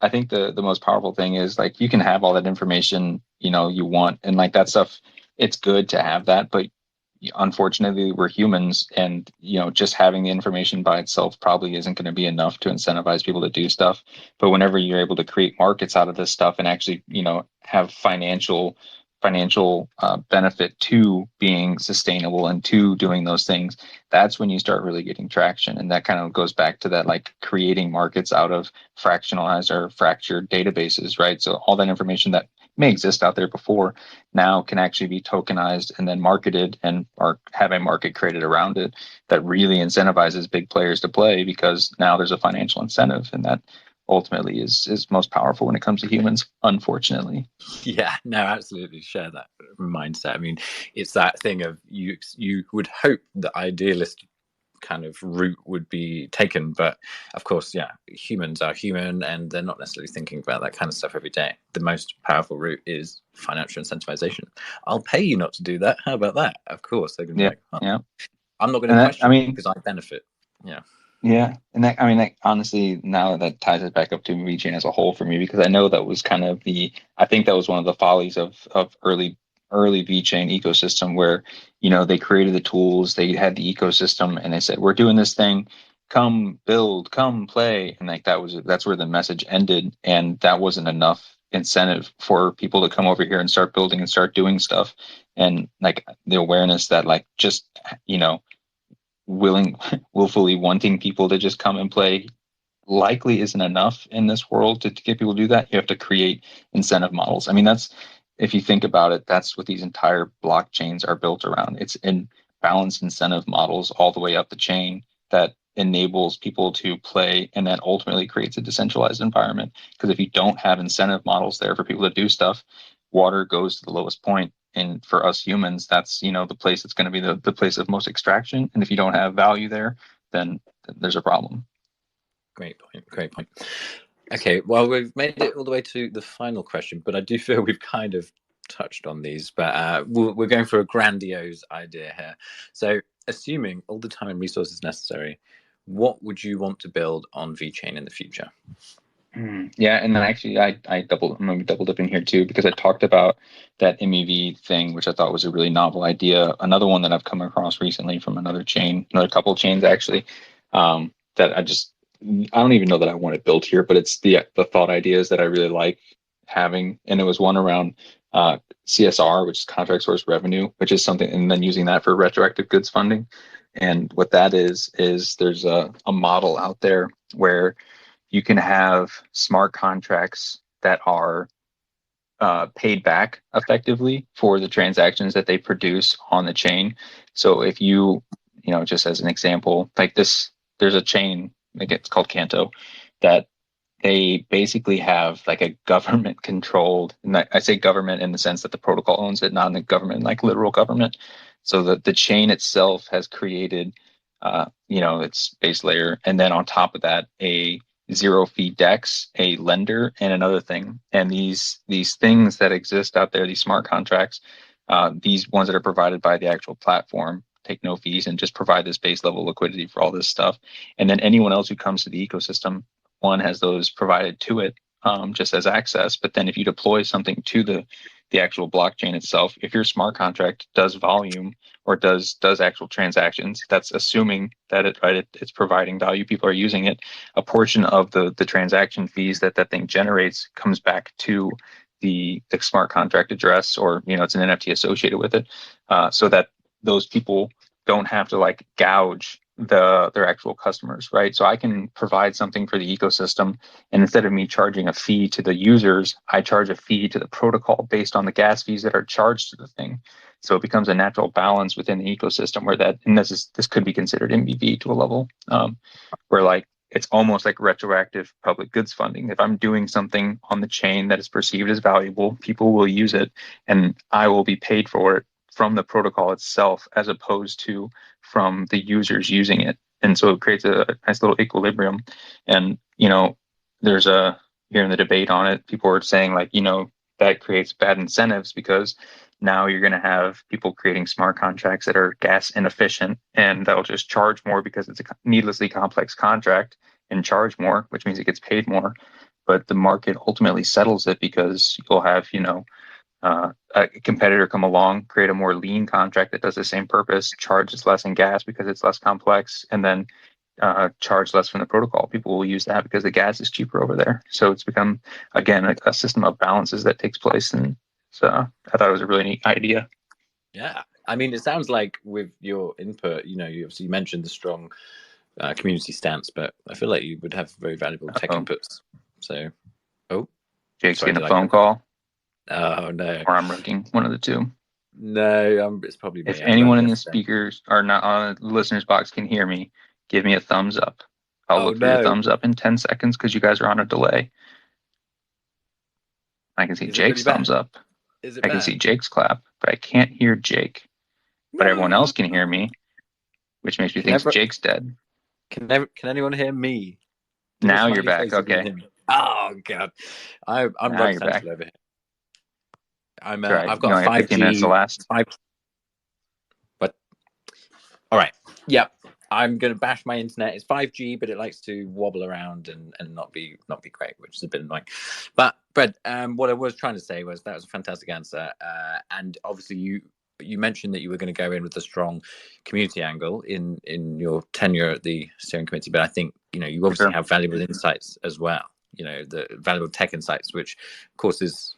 I think the most powerful thing is like you can have all that information you want, and like that stuff. It's good to have that, but unfortunately, we're humans, and just having the information by itself probably isn't going to be enough to incentivize people to do stuff. But whenever you're able to create markets out of this stuff and actually have financial benefit to being sustainable and to doing those things, that's when you start really getting traction. And that kind of goes back to that, like creating markets out of fractionalized or fractured databases, right? So all that information that may exist out there before now can actually be tokenized and then marketed or have a market created around it that really incentivizes big players to play, because now there's a financial incentive, and that ultimately is most powerful when it comes to humans, unfortunately. Yeah, no, absolutely share that mindset. I mean, it's that thing of you would hope the idealist kind of route would be taken, but of course, yeah, humans are human and they're not necessarily thinking about that kind of stuff every day. The most powerful route is financial incentivization. I'll pay you not to do that. How about that? Of course, they're going to be like, yeah. I'm not going to question it because I benefit. Yeah, and that honestly, now that ties it back up to VeChain as a whole for me, because I know that was kind of I think that was one of the follies of early VeChain ecosystem, where they created the tools, they had the ecosystem, and they said, we're doing this thing, come build, come play, and like that's where the message ended, and that wasn't enough incentive for people to come over here and start building and start doing stuff. And like the awareness that like just willfully wanting people to just come and play likely isn't enough in this world to get people to do that. You have to create incentive models. I mean, that's, if you think about it, that's what these entire blockchains are built around. It's in balanced incentive models all the way up the chain that enables people to play, and then ultimately creates a decentralized environment. Because if you don't have incentive models there for people to do stuff, water goes to the lowest point. And for us humans, that's the place that's going to be the place of most extraction. And if you don't have value there, then there's a problem. Great point. Okay, well, we've made it all the way to the final question, but I do feel we've kind of touched on these, but we're going for a grandiose idea here. So assuming all the time and resources necessary, what would you want to build on VeChain in the future? Yeah, and then actually I'm going to double dip in here too, because I talked about that MEV thing, which I thought was a really novel idea. Another one that I've come across recently from another couple of chains actually, that I don't even know that I want it built here, but it's the thought ideas that I really like having. And it was one around CSR, which is contract source revenue, which is something, and then using that for retroactive goods funding. And what that is there's a model out there where you can have smart contracts that are paid back effectively for the transactions that they produce on the chain. So if just as an example, like this, there's a chain, like it's called Canto, that they basically have like a government controlled, and I say government in the sense that the protocol owns it, not in the government, like literal government. So the chain itself has created, its base layer. And then on top of that, a zero fee DEX, a lender, and another thing. And these things that exist out there, these smart contracts, these ones that are provided by the actual platform, take no fees and just provide this base level liquidity for all this stuff. And then anyone else who comes to the ecosystem, one has those provided to it, just as access. But then if you deploy something to the actual blockchain itself, if your smart contract does volume or does actual transactions, that's assuming that it's providing value, people are using it, a portion of the transaction fees that thing generates comes back to the smart contract address, or it's an NFT associated with it, so that those people don't have to like gouge their actual customers, right? So I can provide something for the ecosystem, and instead of me charging a fee to the users, I charge a fee to the protocol based on the gas fees that are charged to the thing. So it becomes a natural balance within the ecosystem where this could be considered MBV to a level, where like it's almost like retroactive public goods funding. If I'm doing something on the chain that is perceived as valuable, people will use it, and I will be paid for it from the protocol itself as opposed to from the users using it. And so it creates a nice little equilibrium. And, there's hearing the debate on it, people are saying like, that creates bad incentives because now you're going to have people creating smart contracts that are gas inefficient, and that'll just charge more because it's a needlessly complex contract and charge more, which means it gets paid more. But the market ultimately settles it because you'll have, a competitor come along, create a more lean contract that does the same purpose, charges less in gas because it's less complex, and then charge less from the protocol. People will use that because the gas is cheaper over there. So it's become, again, a system of balances that takes place. And so I thought it was a really neat idea. Yeah. I mean, it sounds like with your input, you obviously mentioned the strong community stance, but I feel like you would have very valuable tech inputs. So, Jake's getting a phone call. Oh, no. Or I'm wrecking, one of the two. No, it's probably me. If anyone in the speakers or not on the listeners box can hear me, give me a thumbs up. I'll look for your thumbs up in 10 seconds because you guys are on a delay. I can see Jake's thumbs up. I can see Jake's clap, but I can't hear Jake. But everyone else can hear me, which makes me think Jake's dead. Can anyone hear me? Now you're back. Okay. Oh, God. I'm right back over here. I've got a 5G. 15 minutes to last. But all right. Yep. I'm gonna bash my internet. It's 5G, but it likes to wobble around and not be great, which is a bit annoying. But what I was trying to say was that was a fantastic answer. And obviously you mentioned that you were going to go in with a strong community angle in your tenure at the steering committee, but I think you obviously have valuable insights as well. The valuable tech insights, which of course is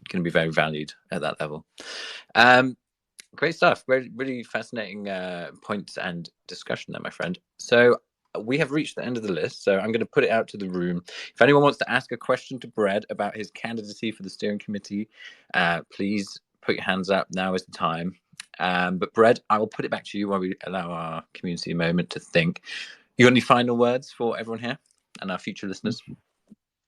going to be very valued at that level. Great stuff. Really, really fascinating points and discussion there, my friend. So we have reached the end of the list. So I'm going to put it out to the room. If anyone wants to ask a question to Brad about his candidacy for the steering committee, please put your hands up. Now is the time. But Brad, I will put it back to you while we allow our community a moment to think. You got any final words for everyone here and our future listeners?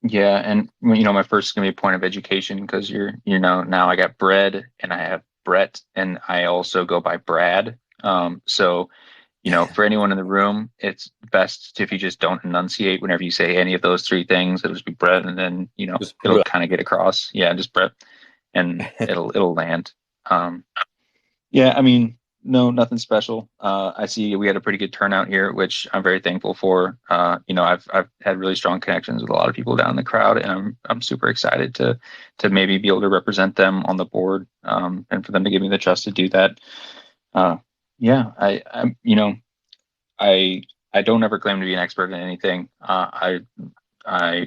Yeah, and my first is gonna be a point of education because now I got Brad and I have Brett and I also go by Brad. So for anyone in the room, it's best if you just don't enunciate whenever you say any of those three things. It'll just be Brett, and then it'll kind of get across. Yeah, just Brett, and it'll land. Yeah, I mean, no, nothing special. I see we had a pretty good turnout here, which I'm very thankful for. I've had really strong connections with a lot of people down in the crowd, and I'm super excited to maybe be able to represent them on the board, and for them to give me the trust to do that. Yeah, I don't ever claim to be an expert in anything. I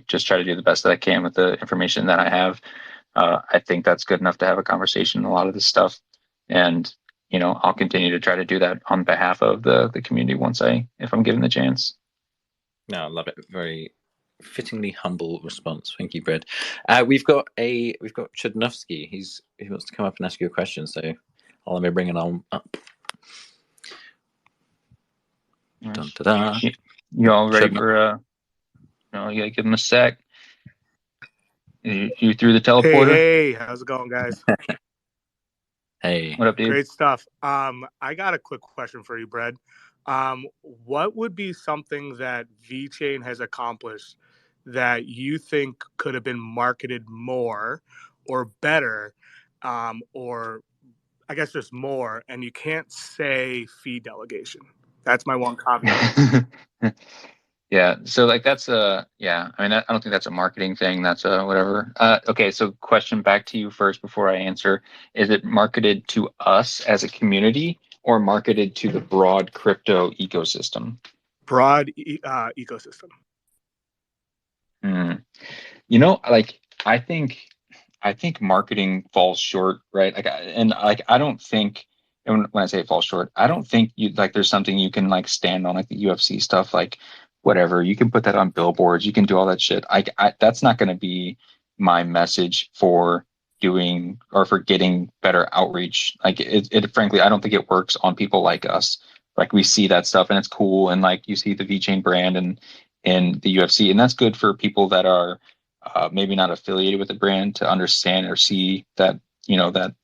just try to do the best that I can with the information that I have. I think that's good enough to have a conversation on a lot of this stuff. And, I'll continue to try to do that on behalf of the community if I'm given the chance. No, I love it. Very fittingly humble response. Thank you, Brad. We've got Chudnovsky. He wants to come up and ask you a question. So I'll let me bring it on up. Dun, da, da. You all ready for you gotta give him a sec. You through the teleporter? Hey, how's it going, guys? Hey. What up, dude? Great stuff. I got a quick question for you, Brad. What would be something that VeChain has accomplished that you think could have been marketed more or better, or I guess just more, and you can't say fee delegation? That's my one caveat. Yeah. So that's I mean, I don't think that's a marketing thing. That's whatever. Okay. So question back to you first before I answer. Is it marketed to us as a community or marketed to the broad crypto ecosystem? Broad ecosystem. I think marketing falls short, right? I don't think, and when I say it falls short, I don't think there's something you can stand on, like the UFC stuff, whatever. You can put that on billboards. You can do all that shit. That's not going to be my message for doing or for getting better outreach. Frankly, I don't think it works on people like us. We see that stuff and it's cool. And you see the VeChain brand and the UFC, and that's good for people that are maybe not affiliated with the brand to understand or see that, that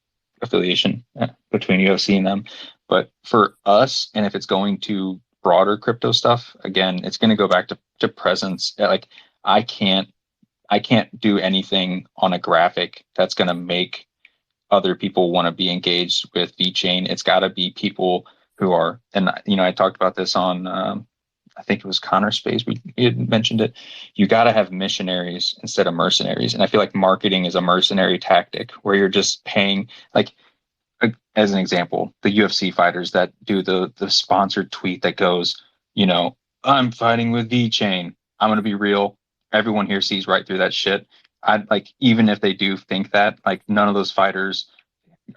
affiliation between UFC and them. But for us, and if it's going to broader crypto stuff, again, it's going to go back to presence. Like I can't do anything on a graphic that's going to make other people want to be engaged with VeChain. It's got to be people who are, and I talked about this on, I think it was Connor Space. We had mentioned it. You got to have missionaries instead of mercenaries. And I feel like marketing is a mercenary tactic where you're just paying, like, as an example, the UFC fighters that do the sponsored tweet that goes, I'm fighting with VeChain. I'm going to be real. Everyone here sees right through that shit. I like, even if they do think that, like, none of those fighters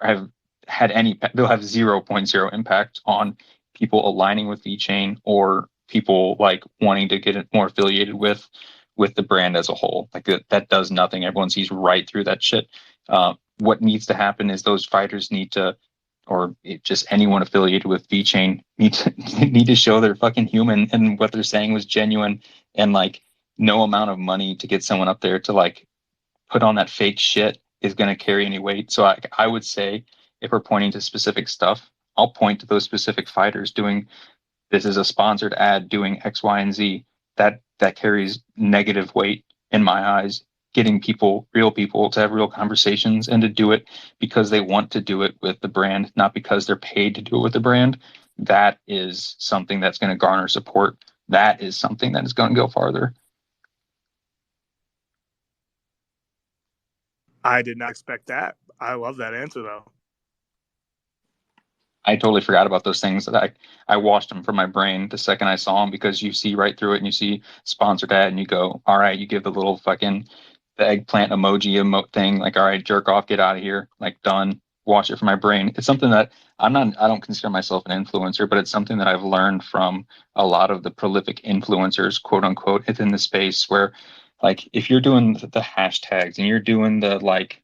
have had any, they'll have 0.0 impact on people aligning with VeChain or people like wanting to get it more affiliated with the brand as a whole. Like that does nothing. Everyone sees right through that shit. What needs to happen is those fighters need to, or just anyone affiliated with VeChain need to show they're fucking human and what they're saying was genuine, and like no amount of money to get someone up there to like put on that fake shit is going to carry any weight. So I would say if we're pointing to specific stuff, I'll point to those specific fighters doing, this is a sponsored ad doing X, Y, and Z. That carries negative weight in my eyes, getting people, real people, to have real conversations and to do it because they want to do it with the brand, not because they're paid to do it with the brand. That is something that's going to garner support. That is something that is going to go farther. I did not expect that. I love that answer, though. I totally forgot about those things. That I washed them from my brain the second I saw them, because you see right through it and you see sponsored ad and you go, all right, you give the little fucking the eggplant emoji thing, like, all right, jerk off, get out of here, like, done. Wash it from my brain. It's something that I don't consider myself an influencer, but it's something that I've learned from a lot of the prolific influencers, quote unquote, within the space, where like if you're doing the hashtags and you're doing the like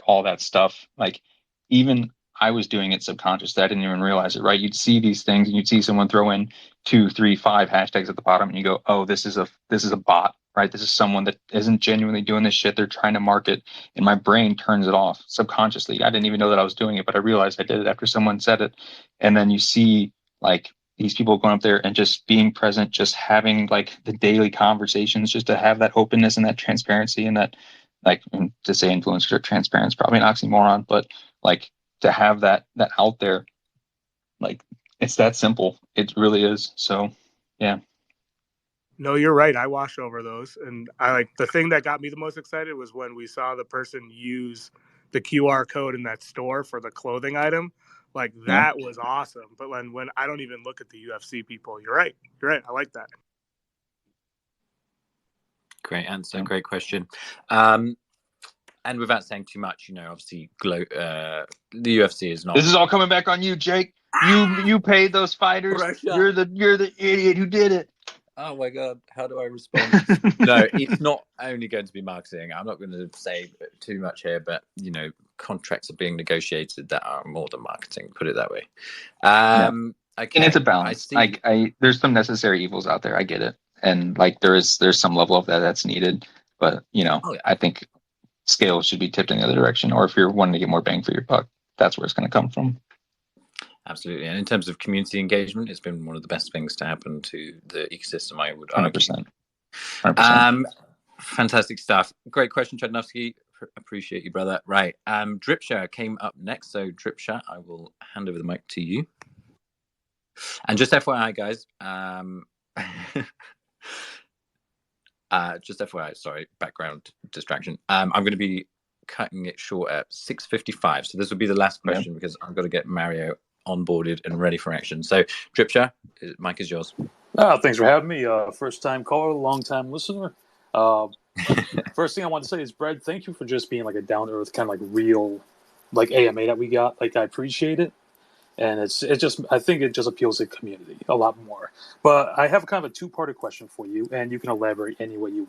all that stuff, like even I was doing it subconsciously. I didn't even realize it, right? You'd see these things and you'd see someone throw in 2, 3, 5 hashtags at the bottom and you go, oh, this is a bot, right? This is someone that isn't genuinely doing this shit. They're trying to market, and my brain turns it off subconsciously. I didn't even know that I was doing it, but I realized I did it after someone said it. And then you see like these people going up there and just being present, just having like the daily conversations, just to have that openness and that transparency, and that, like, to say influencers are transparent is probably an oxymoron, but like to have that out there, like it's that simple. It really is. So yeah. No, you're right. I wash over those. And I like, the thing that got me the most excited was when we saw the person use the QR code in that store for the clothing item. Like that was awesome. But when I don't even look at the UFC people, you're right. You're right. I like that. Great answer. Great question. And without saying too much, obviously, the UFC is not. This is all coming back on you, Jake. You paid those fighters. You're the idiot who did it. Oh my God, how do I respond? No, it's not only going to be marketing. I'm not going to say too much here, but contracts are being negotiated that are more than marketing. Put it that way. Okay. And it's a balance. There's some necessary evils out there. I get it, and like there's some level of that's needed. But I think scale should be tipped in the other direction. Or if you're wanting to get more bang for your buck, that's where it's going to come from. Absolutely. And in terms of community engagement, it's been one of the best things to happen to the ecosystem, I would argue. 100%. Fantastic stuff. Great question, Chudnovsky. Appreciate you, brother. Right. Dripshare came up next. So Dripshare, I will hand over the mic to you. And just FYI, guys, just FYI, sorry, background distraction. I'm going to be cutting it short at 6:55. So this will be the last question because I've got to get Mario onboarded and ready for action. So Dripshare, mic is yours. Thanks for having me. First time caller, long time listener. First thing I want to say is, Brad, thank you for just being like a down to earth kind of like real, like AMA that we got. Like I appreciate it, and I think it just appeals to the community a lot more. But I have kind of a two-parter question for you, and you can elaborate any way you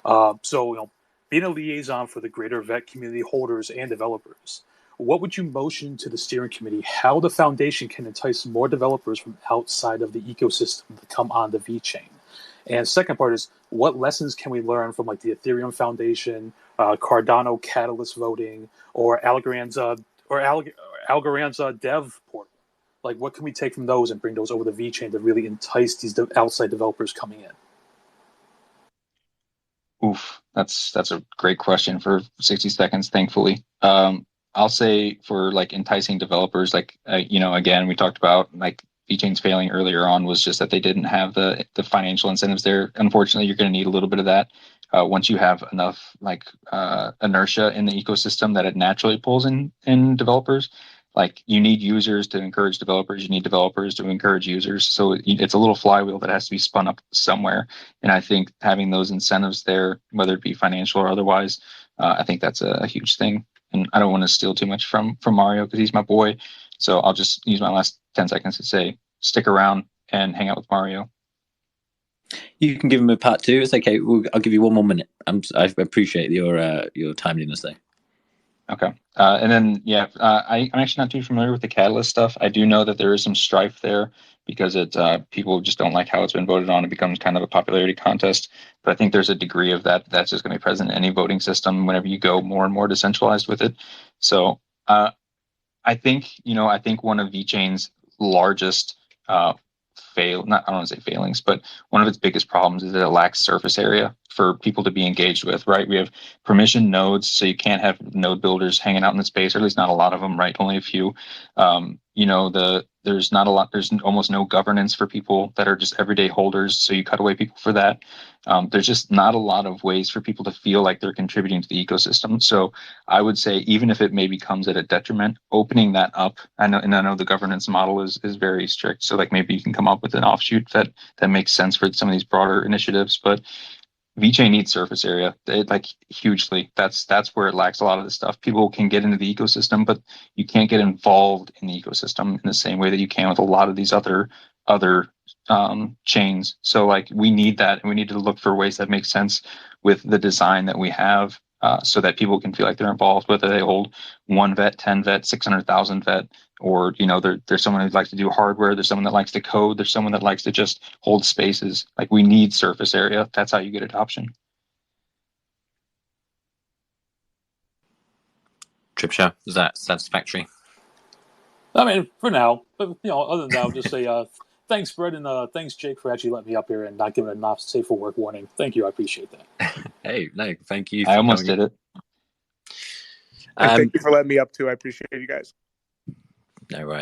want. So being a liaison for the greater VET community holders and developers, what would you motion to the steering committee how the foundation can entice more developers from outside of the ecosystem to come on the VeChain? And second part is, what lessons can we learn from like the Ethereum Foundation, Cardano Catalyst voting, or Algorand's Algorand's dev portal. Like, what can we take from those and bring those over to VeChain to really entice these outside developers coming in? Oof, that's a great question for 60 seconds, thankfully. I'll say for like enticing developers, like, again, we talked about like VeChain's failing earlier on was just that they didn't have the financial incentives there. Unfortunately, you're going to need a little bit of that once you have enough like inertia in the ecosystem that it naturally pulls in developers. Like, you need users to encourage developers, you need developers to encourage users. So it's a little flywheel that has to be spun up somewhere. And I think having those incentives there, whether it be financial or otherwise, I think that's a huge thing. And I don't want to steal too much from Mario because he's my boy. So I'll just use my last 10 seconds to say, stick around and hang out with Mario. You can give him a part two. It's okay. I'll give you one more minute. I appreciate your timeliness there. Okay. And then, I'm actually not too familiar with the Catalyst stuff. I do know that there is some strife there because people just don't like how it's been voted on. It becomes kind of a popularity contest. But I think there's a degree of that's just going to be present in any voting system whenever you go more and more decentralized with it. So I think one of VeChain's largest I don't want to say failings, but one of its biggest problems is that it lacks surface area for people to be engaged with, right? We have permission nodes, so you can't have node builders hanging out in the space, or at least not a lot of them, right? Only a few. There's not a lot, there's almost no governance for people that are just everyday holders, so you cut away people for that. There's just not a lot of ways for people to feel like they're contributing to the ecosystem. So I would say, even if it maybe comes at a detriment, opening that up, I know the governance model is very strict, so like maybe you can come up with an offshoot that makes sense for some of these broader initiatives, but VeChain needs surface area, like hugely. That's where it lacks a lot of the stuff. People can get into the ecosystem, but you can't get involved in the ecosystem in the same way that you can with a lot of these other chains. So like, we need that, and we need to look for ways that make sense with the design that we have, so that people can feel like they're involved, whether they hold 1 vet, 10 vet, 600,000 vet, or there's someone who likes to do hardware, there's someone that likes to code, there's someone that likes to just hold spaces. Like, we need surface area. That's how you get adoption. Tripshire, is that satisfactory? I mean, for now, but other than that, I'll just say thanks, Brett, and thanks, Jake, for actually letting me up here and not giving a not safe for work warning. Thank you, I appreciate that. Hey, no, thank you. I almost did it. Thank you for letting me up too. I appreciate you guys. No worries.